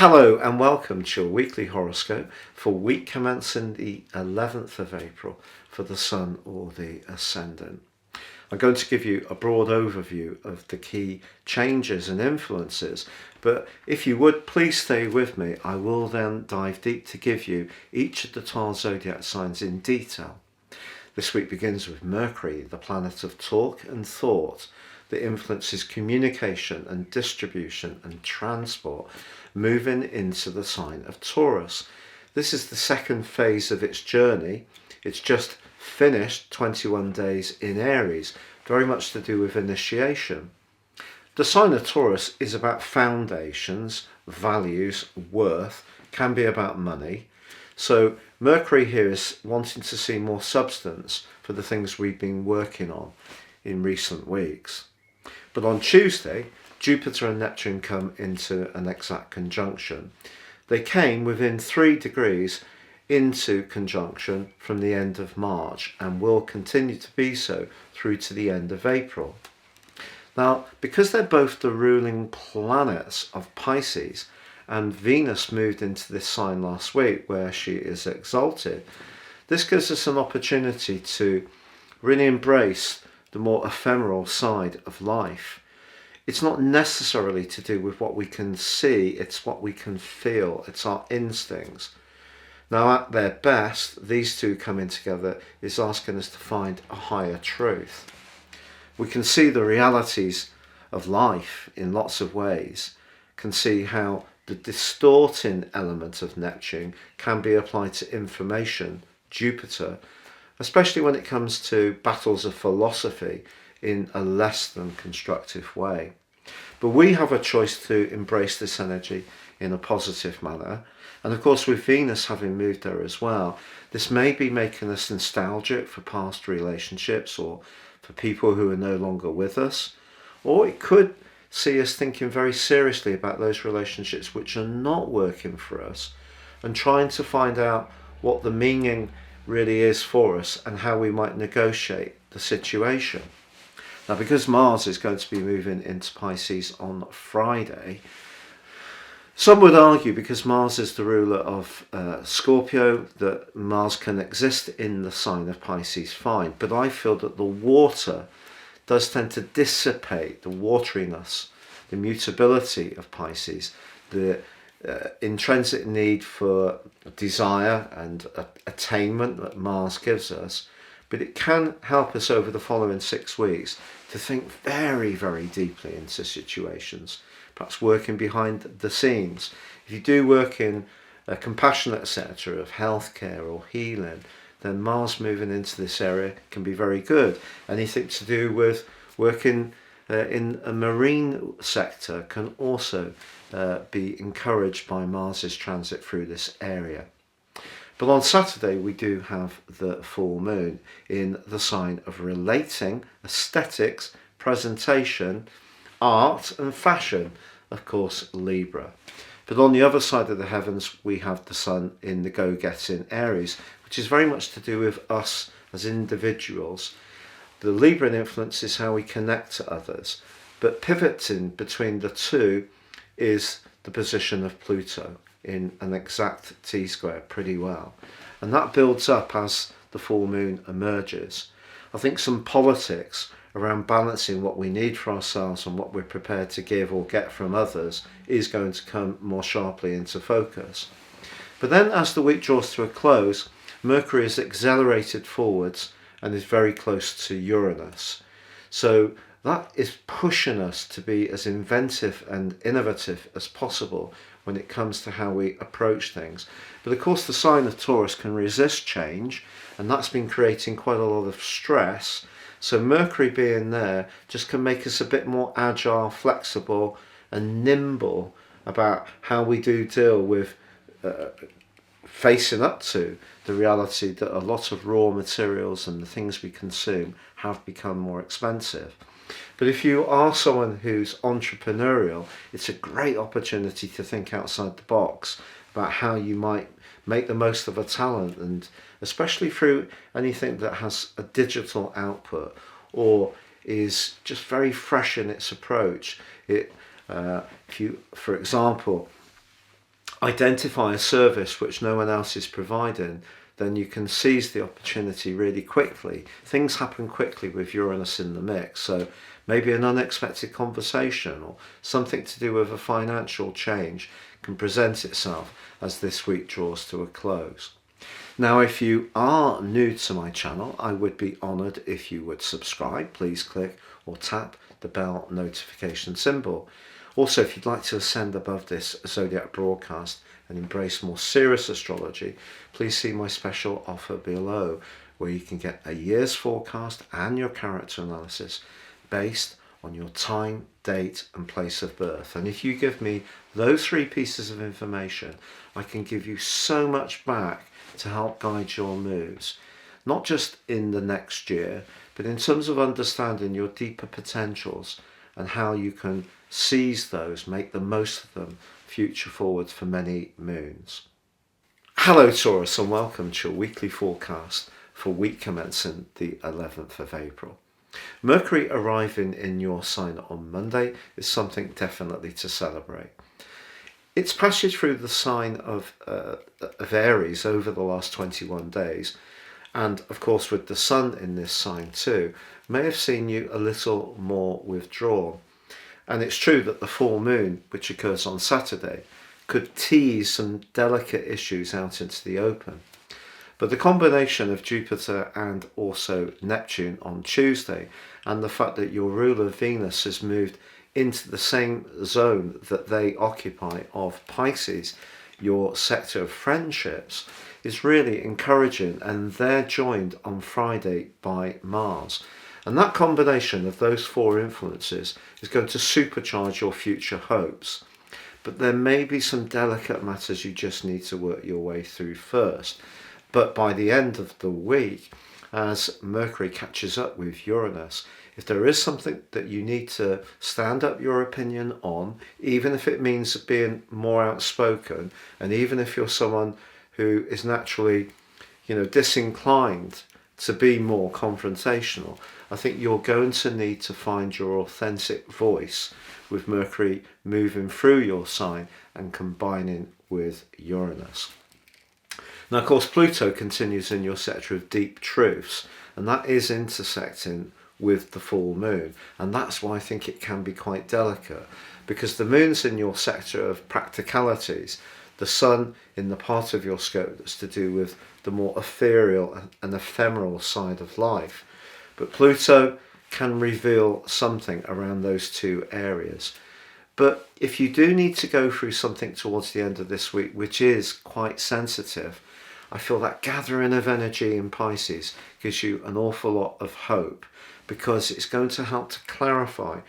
Hello and welcome to your weekly horoscope for week commencing the 11th of April for the Sun or the Ascendant. I'm going to give you a broad overview of the key changes and influences, but if you would please stay with me, I will then dive deep to give you each of the 12 zodiac signs in detail. This week begins with Mercury, the planet of talk and thought, that influences communication and distribution and transport, moving into the sign of Taurus. This is the second phase of its journey. It's just finished 21 days in Aries, very much to do with initiation. The sign of Taurus is about foundations, values, worth, can be about money. So Mercury here is wanting to see more substance for the things we've been working on in recent weeks. But on Tuesday, Jupiter and Neptune come into an exact conjunction. They came within 3 degrees into conjunction from the end of March and will continue to be so through to the end of April. Now, because they're both the ruling planets of Pisces, and Venus moved into this sign last week where she is exalted, this gives us an opportunity to really embrace the more ephemeral side of life. It's not necessarily to do with what we can see, it's what we can feel, it's our instincts. Now at their best, these two coming together is asking us to find a higher truth. We can see the realities of life in lots of ways, can see how the distorting element of Neptune can be applied to information, Jupiter, especially when it comes to battles of philosophy in a less than constructive way. But we have a choice to embrace this energy in a positive manner. And of course, with Venus having moved there as well, this may be making us nostalgic for past relationships or for people who are no longer with us. Or it could see us thinking very seriously about those relationships which are not working for us and trying to find out what the meaning really is for us and how we might negotiate the situation. Now, because Mars is going to be moving into Pisces on Friday, some would argue, because Mars is the ruler of Scorpio, that Mars can exist in the sign of Pisces fine. But I feel that the water does tend to dissipate the wateriness, the mutability of Pisces, the intrinsic need for desire and attainment that Mars gives us, but it can help us over the following 6 weeks to think very, very deeply into situations, perhaps working behind the scenes. If you do work in a compassionate sector of healthcare or healing, then Mars moving into this area can be very good. Anything to do with working in a marine sector can also be encouraged by Mars's transit through this area. But on Saturday we do have the full moon in the sign of relating, aesthetics, presentation, art and fashion, of course Libra. But on the other side of the heavens we have the sun in the go-getting Aries, which is very much to do with us as individuals. The Libran influence is how we connect to others, but pivoting between the two is the position of Pluto in an exact T-square pretty well. And that builds up as the full moon emerges. I think some politics around balancing what we need for ourselves and what we're prepared to give or get from others is going to come more sharply into focus. But then as the week draws to a close, Mercury is accelerated forwards and is very close to Uranus. So that is pushing us to be as inventive and innovative as possible when it comes to how we approach things. But of course the sign of Taurus can resist change, and that's been creating quite a lot of stress. So Mercury being there just can make us a bit more agile, flexible and nimble about how we do deal with facing up to the reality that a lot of raw materials and the things we consume have become more expensive. But if you are someone who's entrepreneurial, it's a great opportunity to think outside the box about how you might make the most of a talent, and especially through anything that has a digital output or is just very fresh in its approach. If you, for example, identify a service which no one else is providing, then you can seize the opportunity really quickly. Things happen quickly with Uranus in the mix, so maybe an unexpected conversation or something to do with a financial change can present itself as this week draws to a close. Now, if you are new to my channel, I would be honoured if you would subscribe. Please click or tap the bell notification symbol. Also, if you'd like to ascend above this Zodiac broadcast and embrace more serious astrology, please see my special offer below, where you can get a year's forecast and your character analysis based on your time, date and place of birth. And if you give me those 3 pieces of information, I can give you so much back to help guide your moves, not just in the next year, but in terms of understanding your deeper potentials and how you can seize those, make the most of them future forward for many moons. Hello Taurus, and welcome to your weekly forecast for week commencing the 11th of April. Mercury arriving in your sign on Monday is something definitely to celebrate. Its passage through the sign of Aries over the last 21 days, and of course with the sun in this sign too, may have seen you a little more withdrawn. And it's true that the full moon, which occurs on Saturday, could tease some delicate issues out into the open. But the combination of Jupiter and also Neptune on Tuesday, and the fact that your ruler Venus has moved into the same zone that they occupy of Pisces, your sector of friendships, is really encouraging, and they're joined on Friday by Mars. And that combination of those 4 influences is going to supercharge your future hopes. But there may be some delicate matters you just need to work your way through first. But by the end of the week, as Mercury catches up with Uranus, if there is something that you need to stand up your opinion on, even if it means being more outspoken, and even if you're someone who is naturally, disinclined to be more confrontational, I think you're going to need to find your authentic voice with Mercury moving through your sign and combining with Uranus. Now, of course, Pluto continues in your sector of deep truths, and that is intersecting with the full moon, and that's why I think it can be quite delicate, because the moon's in your sector of practicalities, the sun in the part of your scope that's to do with the more ethereal and ephemeral side of life. But Pluto can reveal something around those 2 areas. But if you do need to go through something towards the end of this week, which is quite sensitive, I feel that gathering of energy in Pisces gives you an awful lot of hope, because it's going to help to clarify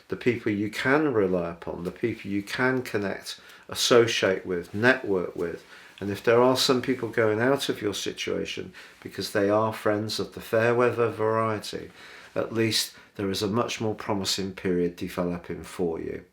the people you can rely upon, the people you can connect, associate with, network with. And if there are some people going out of your situation because they are friends of the fair weather variety, at least there is a much more promising period developing for you.